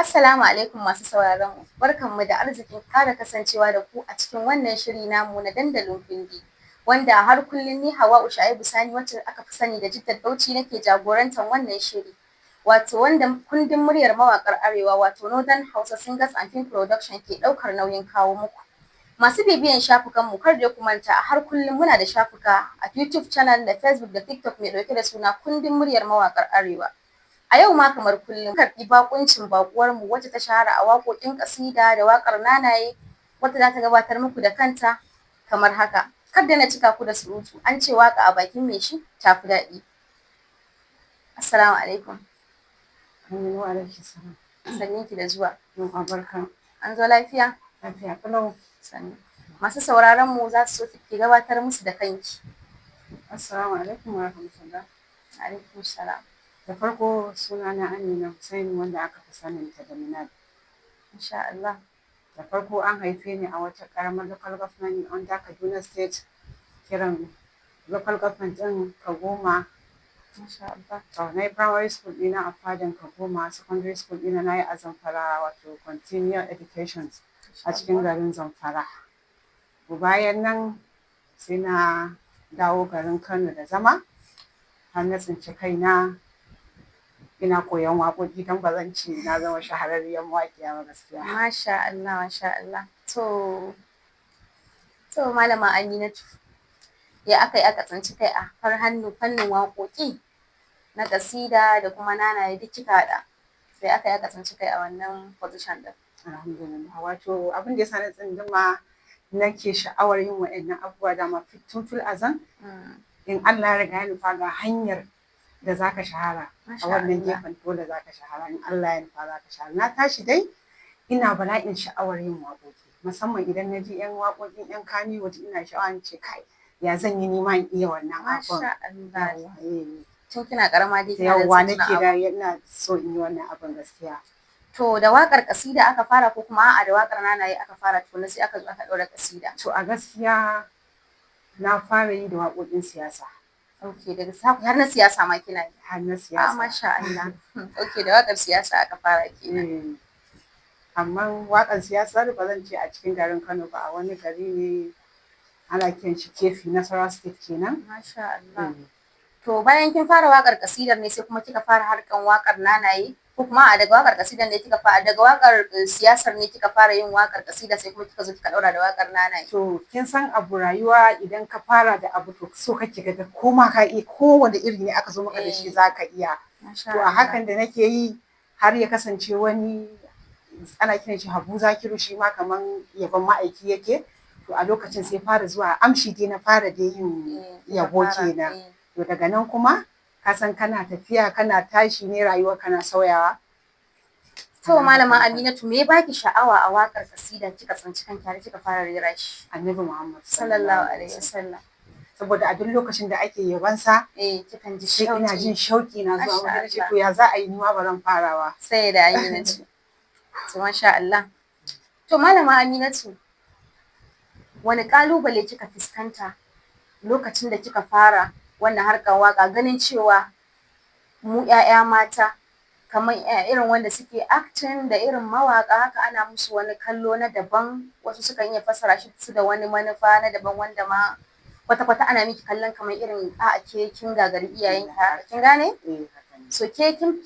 Assalamu alaikum masu sauraron mu. Barkanmu da arzikin ƙara kasancewa da ku a cikin wannan shiri namu na dandalin kundi. Wanda har kullum ni Hawwa'u Shu'aibu Sani wacce aka fi sani da Jidda Bauchi nake jagorantar wannan shiri. Wato wanda kundin muryar mawaƙar Arewa wato Northern Hausa Singers and Film Production ke ɗaukar nauyin kawo muku. Masu bibiyan shafukan mu kar da ku manta a har kullum muna da shafuka a YouTube channel da Facebook da TikTok mai ɗauke da suna kundin muryar mawaƙar Arewa. A yau ma kamar kullum karɓi bakuncin bakuwar mu wacce ta shahara a waƙoƙin ƙasida da waƙar nanaye wacce za ta gabatar muku da kanta kamar haka. Kar da na cika ku da surutu an ce waƙa a bakin mai shi tafi daɗi. Assalamu alaikum. Wa alaikum salam. Sannin ki da zuwa. Yawwa barka. An zo lafiya? Lafiya kalau. Sannu. Masu sauraron mu za su so ki gabatar musu da kanki. Assalamu alaikum wa rahmatullah. Alaikum salam. Da farko sunana Minal Hussaini wanda aka fi sanin ta da Minal. Insha Allah. Da farko an haife ni a wata ƙaramar local government under Kaduna State kiran local government ɗin Kagoma. Insha Allah. To na yi primary school ɗina a fadin Kagoma, secondary school ɗina na yi a Zamfara wato continual education a cikin garin Zamfara. Bayan nan sai na dawo garin Kano da zama har na tsinci kaina ina koyon waƙoƙi don ba zan ce na zama shahararriyar mawaƙiya ba gaskiya. Masha Allah, masha Allah. To Malama Aminatu, ya aka yi aka tsinci kai a fannin waƙoƙi na ƙasida da kuma nanaye duk kika haɗa. Sai aka yi aka tsinci kai a wannan position ɗin. Alhamdulillah. Wato abin da ya sa na tsinduma nake sha'awar yin waɗannan abubuwa dama tun fil azan. In Allah ya riga ya nufa ga hanyar da za ka shahara a wannan gefen dole za ka shahara in Allah ya nufa za ka shahara. Na tashi dai ina bala'in sha'awar yin waƙoƙi musamman idan na ji 'yan waƙoƙin 'yan Kannywood ina sha'awar ce kai ya zan yi nima in iya wannan abun. Masha Allah. Tun kina ƙarama dai kina yawwa nake da ina so in yi wannan abun gaskiya. To da waƙar ƙasida aka fara ko kuma a'a da waƙar nanaye aka fara tukuna sai aka zo aka ɗaura ƙasida? To a gaskiya na fara yi da waƙoƙin siyasa. Ok, daga har na siyasa ma kina yi? Har na siyasa. Masha Allah. Ok, da waƙar siyasa aka fara kenan. Amma waƙar siyasa ba zan ce a cikin garin Kano ba a wani gari ne ana kiran shi Kefi Nasarawa State kenan. Masha Allah. To bayan kin fara waƙar ƙasidar ne sai kuma kika fara harkan waƙar nanaye ko kuma a daga waƙar ƙasidar ne kika fara daga waƙar siyasar ne kika fara yin waƙar ƙasida sai kuma kika zo kika ɗaura da waƙar nanaye? To kin san abu rayuwa idan ka fara da abu to so kake ga ko ma ka iya kowane iri ne aka zo maka da shi za ka iya. To a hakan da nake yi har ya kasance wani ana kiran shi Habu Zakiru shi ma kaman yabon ma'aiki yake. To a lokacin sai fara zuwa amshi dai na fara dai yin yabo kenan. To daga nan kuma ka san kana tafiya kana tashi ne rayuwar kana sauyawa. To Malama Aminatu me ya baki sha'awa a waƙar ƙasida kika tsinci kanki har kika fara rera shi? Annabi Muhammad Sallallahu alaihi wasallam. Saboda a duk lokacin da ake yabansa kikan ji sai ina jin shauƙi na zuwa Masha wajen ce to ya za a yi ni ma baran farawa. Sai da Aminatu. To masha Allah. To Malama Aminatu wani ƙalubale kika fuskanta lokacin da kika fara wannan harkar waƙa ganin cewa mu 'ya'ya mata kamar irin wanda suke acting da irin mawaƙa haka ana musu wani kallo na daban wasu sukan iya fassara shi su da wani manufa na daban wanda ma kwata-kwata ana miki kallon kamar irin a'a ke kin gagari iyayenka kin gane? So ke kin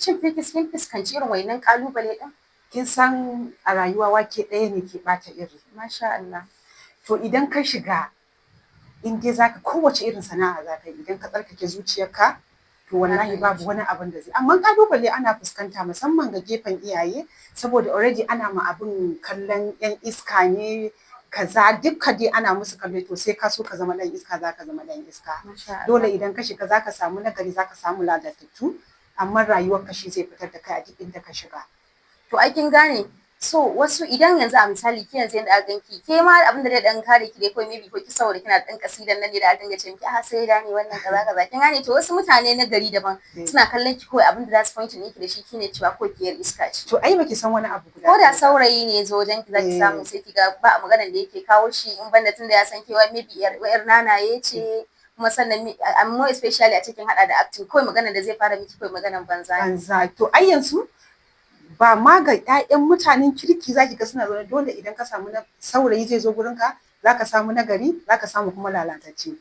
fuskanci irin wannan ƙalubale ɗin? Kin san a rayuwa wake ɗaya ne ke ɓata iri. Masha Allah. To idan ka shiga in dai zaka kowace irin sana'a zaka yi idan ka tsarkake zuciyarka to wallahi babu wani abin da zai amma ƙalubale ana fuskanta musamman ga gefen iyaye saboda already ana ma abin kallon 'yan iska ne kaza dukka dai ana musu kallo to sai ka so ka zama ɗan iska zaka zama ɗan iska. Dole idan ka shiga zaka samu nagari zaka samu lalatattu amma rayuwar ka shi zai fitar da kai a duk inda ka shiga. To ai kin gane so wasu idan yanzu a misali ki yanzu yanda aka ganki ke ma abin da zai dan kare ki dai ko maybe ko ki saboda kina da dan kasidan nan ne da a dinga ce miki sai da ne wannan kaza kaza kin gane to wasu mutane na gari daban suna kallon ki kawai abin da za su point ne ki da shi shine cewa ko kiyar iska ce. To ai baki san wani abu guda. Ko da saurayi ne zo wajen ki zaki samu sai ki ga ba maganar da yake kawo shi in banda tunda ya san kewa maybe yar nanaye ce kuma sannan more especially a cikin hada da acting kawai magana da zai fara miki kawai maganar banza. Banza to ai yanzu ba ma ga 'ya'yan mutanen kirki zaki ga suna zaune, dole idan ka samu saurayi zai zo gurin ka, zaka samu nagari, zaka samu kuma lalatacce.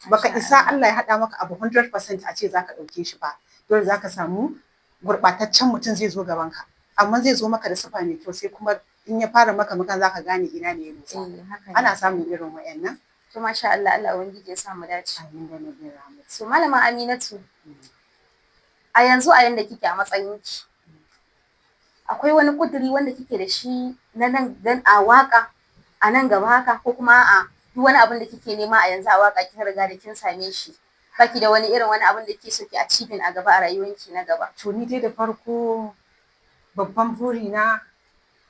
Baka isa Allah ya haɗa maka abu 100% a ce zaka ɗauke shi ba. Dole zaka samu gurɓataccen mutum zai zo gaban ka, amma zai zo maka da sifa mai kyau, sai kuma in ya fara maka magana zaka gane ina ne ya dosa. Ana samun irin wayannan. To masha Allah, Allah ubangiji ya sa mu dace. Amin da nabi rahmat. So malama Aminatu, a yanzu a yanda kike a matsayin ki, akwai wani kuduri wanda kike da shi na nan dan a waka a nan gaba haka, ko kuma a duk wani abin da kike nema a yanzu a waka kin riga da kin same shi, baki da wani irin wani abin da kike so ki achieving a gaba a rayuwanki na gaba? To ni dai da farko babban buri na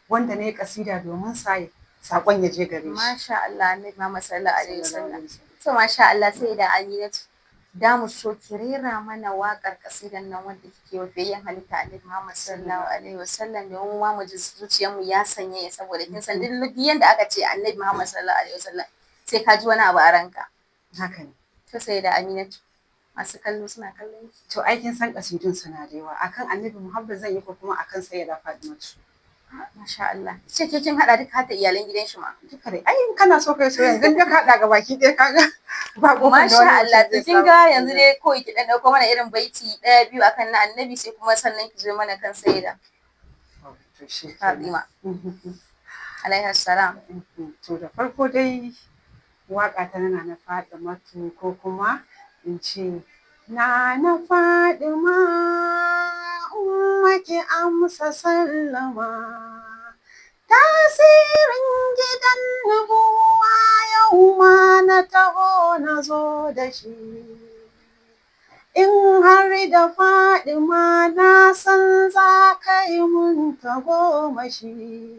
wanda na yi kasida domin sa sakon ya je gare shi. Masha Allah, Annabi Muhammad sallallahu alaihi wasallam. To masha Allah, sai da Aminatu, da mu so ki rera mana waƙar kasidan nan wanda kike wa bayan halitta Annabi Muhammad sallallahu alaihi wasallam, da mu ma mu ji zuciyarmu ya sanya, saboda kin san duk yanda aka ce Annabi Muhammad sallallahu alaihi wasallam sai ka ji wani abu a ranka. Haka ne. To sai da Aminatu, masu kallo suna kallon ki. To ai kin san kasidun suna da yawa, akan Annabi Muhammad zan yi ko kuma akan Sayyida Fatimatu. Masha Allah. Ce ke kin hada duka hata iyalan gidan shi ma. Duka dai. Ai kana so kai soyayya dan ka hada ga baki ɗaya kaga. Ba ko Masha Allah. To kin ga yanzu dai ko ki dan dauko mana irin baiti ɗaya biyu akan na Annabi, sai kuma sannan ki zo mana kan Sayyida to shi Fatima alaiha salam. To da farko dai waka ta na Fatimatu, ko kuma in ce na Fatima ummaki amsa sallama, tasirin gidan nubuwa yau ma na taho na zo da shi. In har da Fatima na san za ka yi mun tagomashi.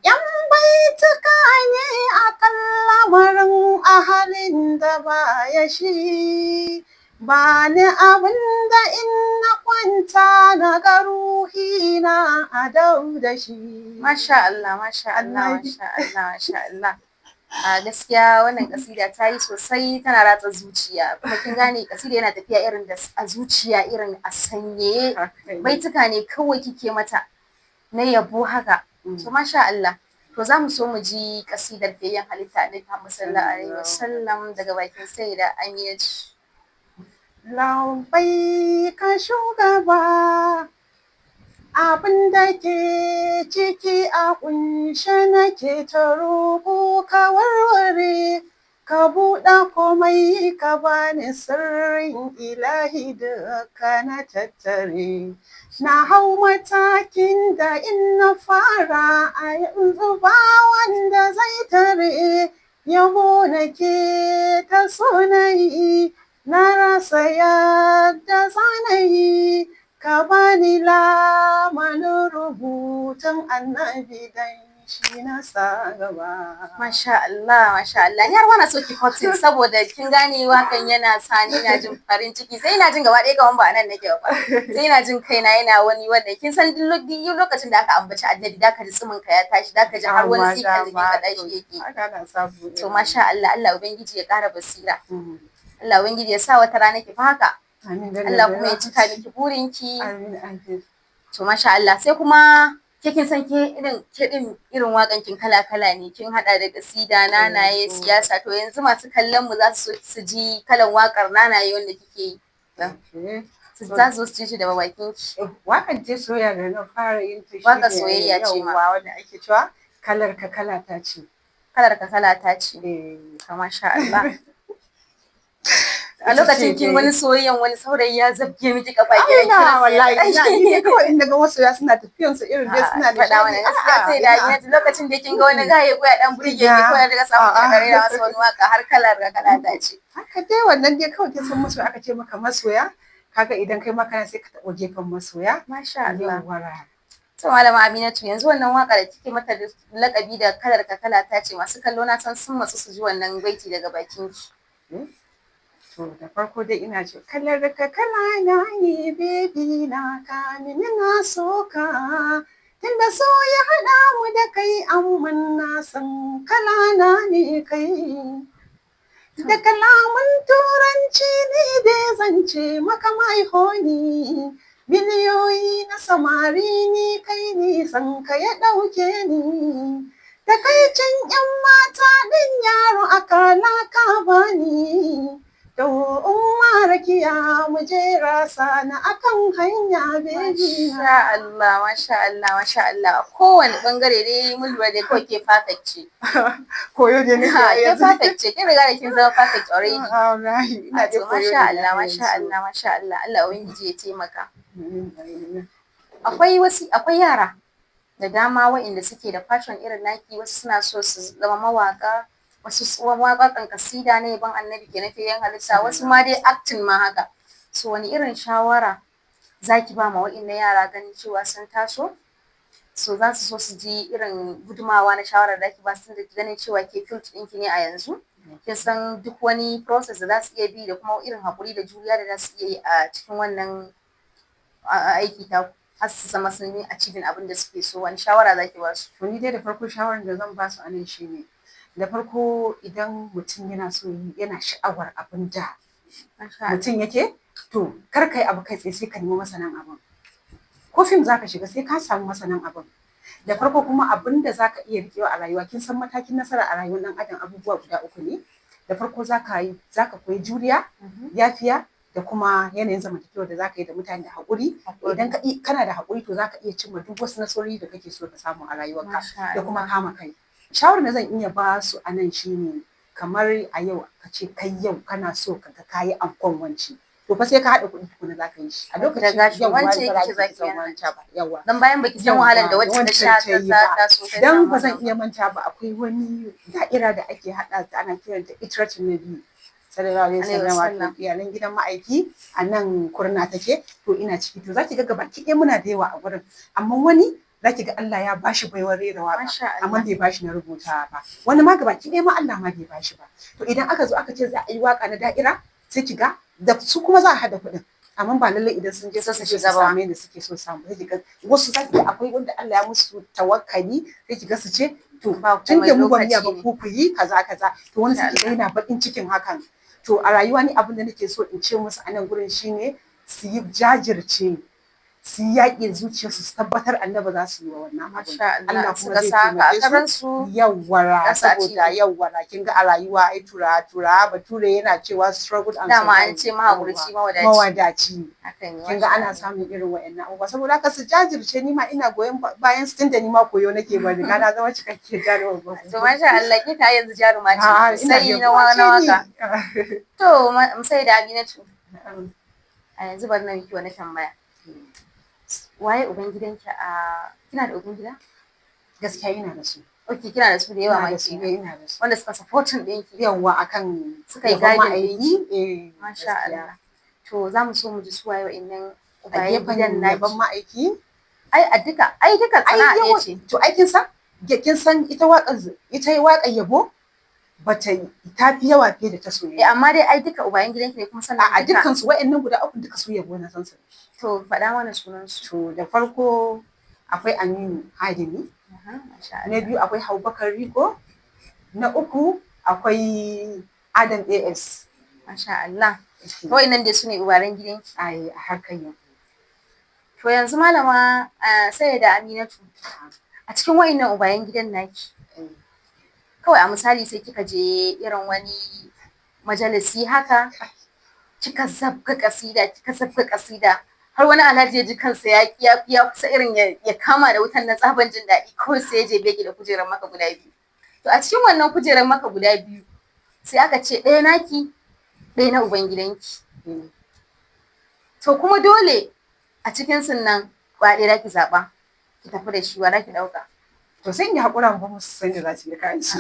Yan baituka ne akan lamarin ahalin da baya shi, ba ni abin da in na kwanta na ga ruhi na a dau da shi. Masha Allah, masha Allah, masha Allah, masha Allah. A gaskiya wannan kasida ta yi sosai, tana ratsa zuciya, kuma kin gane kasida yana tafiya irin da a zuciya, irin a sanye. Baituka ne kawai kike mata na yabo haka. To masha Allah. To za mu so mu ji kasidar fiyayyen halitta Annabi Muhammad sallallahu alaihi wasallam daga bakin Sayyida Aminatu. Labai ka shugaba, abin da ke ciki a kunshe nake ta roƙo ka warware, ka buɗe komai ka bani sirrin ilahi duka na tattare. Na hau matakin da in na fara a yanzu ba wanda zai tare, yabo nake ta so na yi, na rasa yadda zanayi, ka bani lamanin rubutun Annabi dan shi na sa gaba. Masha Allah, masha Allah. Ni har wana so ki kotin, saboda kin gane wakan yana sani ina jin farin ciki, sai ina jin gaba ɗaya kaman ba nan nake ba. Sai ina jin kaina yana wani wanda kin san duk lokacin da aka ambaci Annabi da ka ji tsimin ka ya tashi, da ka ji har wani sikan da ka dashi yake. To masha Allah, Allah ubangiji ya ƙara basira. Allah ubangiji ya sa wata rana ki fa haka. Allah kuma ya cika miki burinki. To masha Allah. Sai kuma kin san ke irin wakan kin kala ne, kin hada da kasida, nanaye, siyasa. To yanzu masu kallon mu za su so su ji kalan wakar nanaye wanda kike yi. Za su ji shi da bakin ki. Wakan ce soyayya da na fara yin ta shi. Waka soyayya ce ma. Wanda ake cewa kalar ka kala ta ce. Kalar ka kala ta ce. Masha Allah. A lokacin kin wani soyayyan wani saurayi ya zabge miki kafa gidan kira. Wallahi ni ne kawai in daga masoya suna tafiyan su irin dai suna da faɗa wannan gaskiya, sai da yin lokacin da kin ga wani gaye ko ya dan burge ki ko ya daga samu ki dare da wasu wani waka har kalar ga kala ta ce. Haka dai wannan dai kawai kin san masoya, aka ce maka masoya, kaga idan kai maka sai ka taɓa gefen masoya. Masha Allah. To malama Aminatu, yanzu wannan waka da kike mata lakabi da kalar ka kala ta ce, masu kallo na san sun matsu su ji wannan baiti daga bakin ki. To da farko dai ina ce kalar ka kala na ne baby na, kamin na so ka, tunda so ya haɗa mu da kai, amman na san kala na ne kai. Da kalaman turanci ne dai zance maka mai honi, miliyoyi na samari ni kai nisan ka ya ɗauke ni. Takaicin 'yan mata ɗin yaro akala ka bani. To umma rakiya mu jera sana akan hanya baby na. Masha Allah, masha Allah, masha Allah. Kowane bangare dai mun lura da kawai ke perfect ce. Koyo ne nake Ha, ke yanzu. perfect ce. Kin riga da kin zama perfect already. Wallahi ina da koyo Masha ne Allah, na masha yanzu. Allah, masha Allah. Allah ubangiji ya taimaka. Akwai yara da dama waɗanda suke da fashion irin naki, wasu suna so su zama mawaka, wasu waƙaƙan kasida ne ban annabi ke nufi yan halitta, wasu ma dai acting ma haka. So wani irin shawara zaki ba ma waɗannan yara ganin cewa sun taso? So za su so su ji irin gudumawa na shawarar da ake ba su da ganin cewa ke field ɗinki ne a yanzu. Kin san duk wani process da za su iya bi da kuma irin haƙuri da juriya da za su iya yi a cikin wannan aiki ta har su zama sun yi achieving abin da suke so. Wani shawara zaki ba su? To ni dai da farko shawarar da zan ba su anan shine, da farko idan mutum yana so yana sha'awar abin da mutum yake, to kar kai abu kai tsaye sai ka nemi masanan abin. Ko fim zaka shiga sai ka samu masanan abin. Da farko kuma abin da zaka iya rikewa a rayuwa, kin san matakin nasara a rayuwar ɗan adam abubuwa guda uku ne. Da farko zaka koyi juriya, yafiya, da kuma yanayin zamantakewa da zaka yi da mutane da haƙuri. Idan kana da haƙuri to zaka iya cimma duk wasu nasarori da kake so ka samu a rayuwarka, da kuma kama kai. Shawarar da zan iya ba su a nan shine, kamar a yau ka ce kai yau kana so ka ga kayi ankon wanci, to fa sai ka haɗa kuɗi tukuna zaka yi shi. A lokacin yau wance yake zaki manta ba, yawa. Dan bayan baki san wahalar da wacce ta sha ta so ta. Dan ba zan iya manta ba, akwai wani da'ira da ake haɗa ta ana kiranta Itratin Nabi sallallahu alaihi wasallam, wato iyalan gidan ma'aiki a nan Kurna take, to ina ciki. To zaki ga gabaki ɗaya muna da yawa a gurin, amma wani zaki ga Allah ya bashi baiwar rera waka amma bai bashi na rubuta ba, wani ma gabaki ɗaya ma Allah ma bai bashi ba. To idan aka zo aka ce za a yi waka na da'ira, sai ki ga da su kuma za a hada kuɗin, amma ba lallai idan sun je su same ni suke so samu. Sai ki ga wasu zaki ga akwai wanda Allah ya musu tawakkali, sai ki ga su ce to tun da mu ba mu ba ku yi kaza kaza, to wani sai ki ga yana bakin cikin hakan. To a rayuwa ni abin da nake so in ce musu a nan gurin shine su yi jajirce, su yi yaƙin zuciyarsu, su tabbatar Annabi za su yi wa wannan abin. Allah kuma zai taimake su. Yawwara, saboda yawwara kin ga a rayuwa ai tura bature yana cewa struggle and dama an ce mahaƙurci mawadaci. Kin ga ana samun irin wa'annan abubuwa, saboda haka su jajirce. Ni ma ina goyon bayan su, tunda ni ma koyo nake ba, riga na zama cikakke jaruma. To masha Allah, kika yanzu jaruma ce sai na waka. To sai da Aminatu, a yanzu bari na miki wani tambaya. Waye ubangidanki kina da ubangida? Gaskiya ina da su. Okay, kina da su da yawa ma ina da su. wanda suka supportin ɗinki. Yawwa, akan suka yi gadin ɗinki. Masha Allah. To za mu so mu ji su waye wa'innan ubayen gidan naki. Yaban ma'aiki? Ai duka sana'a ɗaya ce. To kin san ita waƙar yabo bata ta fi yawa fiye da ta soyayya. Amma dai ai duka ubayen gidanki ne kuma sannan a dukkan su wa'annan guda uku duka su yabo na san su. To faɗa mana sunan su. To da farko akwai Aminu Hadimi, na biyu akwai Abubakar Riko, na uku akwai Adam AS. Masha Allah. To wa'innan dai su ne ubayen gidanki. Ai a harkar yabo. To yanzu malama sai da Aminatu, a cikin wa'innan ubayen gidan naki, kawai a misali sai kika je irin wani majalisi haka, kika zabga kasida har wani alhaji ya ji kansa ya kusa irin ya kama da wutan na tsaban jin daɗi, kawai sai ya je beki da kujerar maka guda biyu. To a cikin wannan kujerar maka guda biyu sai aka ce ɗaya naki ɗaya na ubangidanki. To kuma dole a cikin nan ɗaya za ki zaɓa ki tafi da shi, wa za ki ɗauka? To sai in yi haƙura ba musu san da za su yi kayan shi.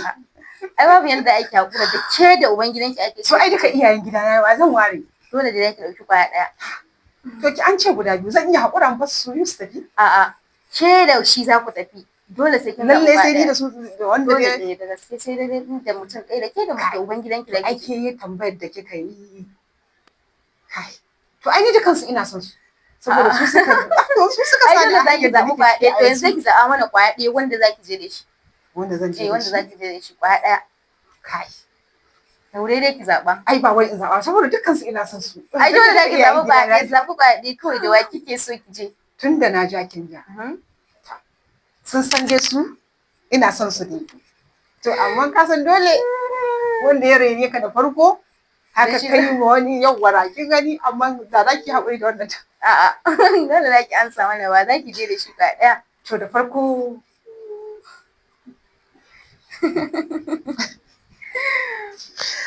Ai babu yanda ake haƙura da ke da ubangidanki ake so. Ai duka iyayen gida na ba zan ware. Dole da zaki ɗauki kwaya ɗaya. To ki an ce guda biyu, zan iya haƙura ba su su tafi? A'a, ke da shi za ku tafi. Dole sai kin zaɓa ɗaya. Lallai sai ni da su da wanda dai. Dole da gaske sai dai da mutum ɗaya da ke da ubangidanki da ake yi tambayar da kika yi. To ai ni dukansu ina son su. Saboda su suka sa ni zaki zaɓi kwaya ɗaya. To yanzu zaki zaɓa mana kwaya ɗaya wanda zaki je da shi. Wanda zan je da shi. Wanda zaki je da shi kwaya ɗaya. daure dai ki zaɓa. Ai ba wai in zaɓa saboda dukkan su ina son su. Ai dole da ki zaɓi ba ɗaya, zaɓi ba ɗaya kawai da wa kike so ki je. Tun da na ja kin ja. Sun san dai su ina son su dai. To amma ka san dole wanda ya rene ka da farko haka kai ma wani yawwara kin gani amma da za ki haƙuri da wannan. A'a dole za ki amsa mana ba za ki je da shi ba ɗaya. To da farko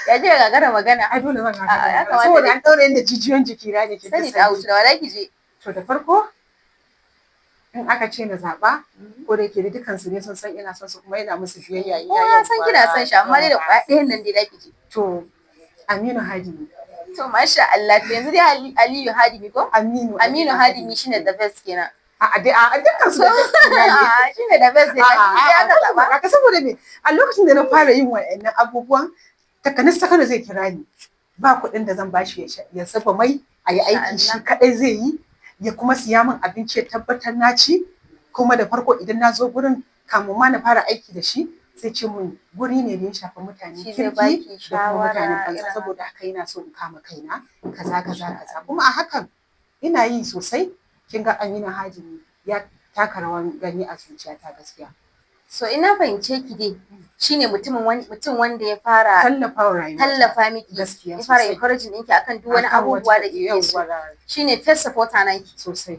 ya je gagara magana. ai dole zan gagara saboda an ɗaure da jijiyoyin jiki na ne ke sani da wuce da wa za ki je. To da farko in aka ce na zaɓa ko da yake da dukkan su ne sun san ina son su kuma ina musu biyayya kowa san kina son shi amma dai da kwaya ɗayan nan dai za ki je. To Aminu Hadimi. To masha Allah to yanzu dai Aliyu Hadimi ko? Aminu Hadimi shine the best kenan. A dukkan su da best ne. Shine the best ne. Ya ga zaba. Ka saboda me a lokacin da na fara yin wa'annan abubuwan takanas sakana zai kira ni. Ba kuɗin da zan bashi ya saba mai a yi aiki shi kaɗai zai yi ya kuma siya min abinci ya tabbatar na ci kuma da farko idan na zo gurin kamun ma na fara aiki da shi sai ce mun guri ne da ya shafi mutane kirki da kuma mutanen banza saboda haka ina so in kama kaina kaza kuma a hakan ina yi sosai kin ga Aminu Hadimi ya taka rawan gani a zuciyata gaskiya. So ina fahimce ki dai shine mutum wanda ya fara tallafa miki gaskiya ya fara encouraging ɗinki akan duk wani abubuwa da kike so shine first supporter naki sosai.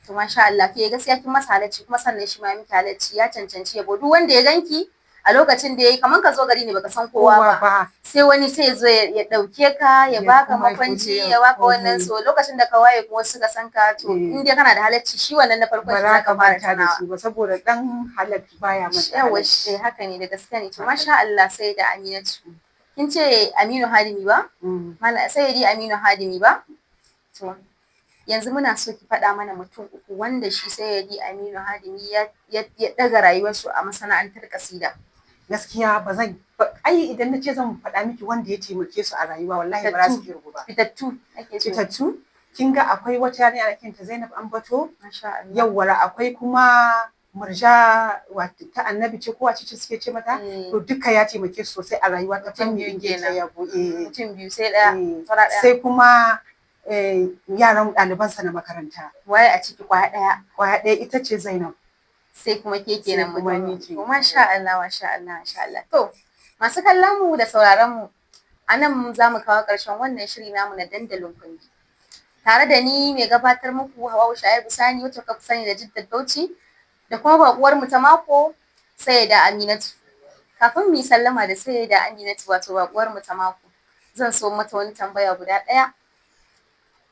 To masha Allah ke gaskiya kin masa halacci kuma sannan shi ma miki halacci ya cancanci yabo duk wanda ya ganki a lokacin da yayi kaman ka zo gari ne baka san kowa ba sai wani sai ya zo ya dauke ka ya baka makwanci ya baka wannan so lokacin da ka waye kuma suka san ka to in dai kana da halacci shi wannan na farkon shi zaka fara tunawa ba saboda dan halacci baya mata yawa shi haka ne da gaskiya ne to masha Allah sai da Aminatu kin ce Aminu Hadimi ba mala sai dai Aminu Hadimi ba to yanzu muna so ki faɗa mana mutum uku wanda shi sayyidi Aminu Hadimi ya ɗaga rayuwarsu a masana'antar kasida. Gaskiya ba zan ai idan na ce zan faɗa miki wanda ya taimake su a rayuwa wallahi ba za su kirgu ba. Fitattu kin ga akwai wata yarinya ana kinta Zainab Ambato yawwara akwai kuma Murja wato ta Annabi ce kowace ce suke ce mata to duka ya taimake su sosai a rayuwa ta fannin kenan mutum biyu sai ɗaya sai kuma yaran ɗalibansa na makaranta. Waye a ciki kwaya ɗaya? Kwaya ɗaya ita ce Zainab. Sai kuma ke kenan mutum. Masha Allah, masha Allah, masha Allah. To, masu kallon mu da sauraron mu, a nan za mu kawo ƙarshen wannan shiri namu na dandalin kundi. Tare da ni mai gabatar muku Hawwa Sani wacce ka fi sani da Jiddat Bauchi da kuma baƙuwar mu ta mako Sayyida Aminatu. Kafin mu yi sallama da Sayyida Aminatu wato baƙuwar mu ta mako, zan so mata wani tambaya guda ɗaya.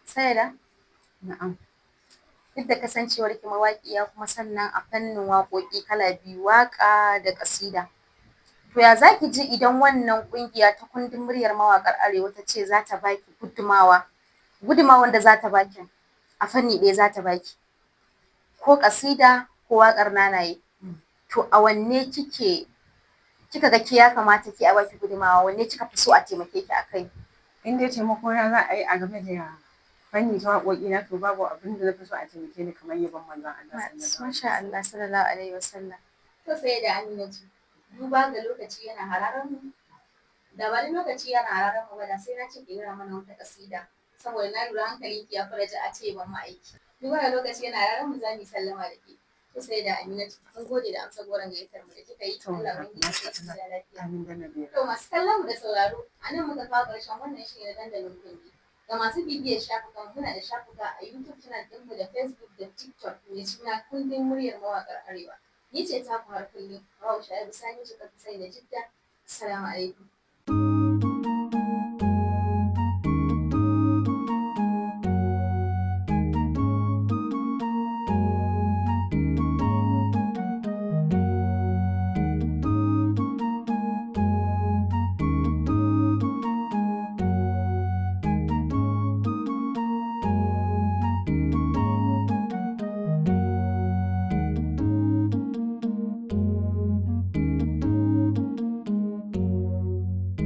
Sayyida? Na'am. Duk da kasancewar ki mawaƙiya kuma sannan a fannin waƙoƙi kala biyu waƙa da ƙasida. To ya za ki ji idan wannan ƙungiya ta kundin muryar mawaƙar Arewa ta ce za ta baki gudumawan da za ta baki a fanni ɗaya za ta baki ko ƙasida ko waƙar nanaye. To a wanne kika ga ki ya kamata ki a baki gudumawa wanne kika fi so a taimake ki a kai? In dai taimako na za a yi a game da fanni ta waƙoƙi na to babu abin da na fi so a taimake ni kamar yabon manzon Allah masha Allah sallallahu alaihi wasallam. To sai da Aminatu duba ga lokaci yana hararan mu da wani lokaci yana hararan mu ba da sai na ce ki gara mana wata kasida saboda na lura hankali ki ya fara ji a ce ban ma aiki. Duba ga lokaci yana hararan mu za mu sallama da ke. To sai da Aminatu mun gode da amsa goron gayyatar mu da kika yi Allah wani da lafiya. To masu kallon mu da sauraro a nan muka kawo ƙarshen wannan shiri na dandalin kundi. Ga masu bibiyar shafukan muna da shafuka a YouTube channel ɗinmu da Facebook da TikTok mai suna kundin muryar mawaƙar Arewa. Ni ce taku har kullum Hawwa Sani ce ka fi sani da Jidda. Assalamu alaikum.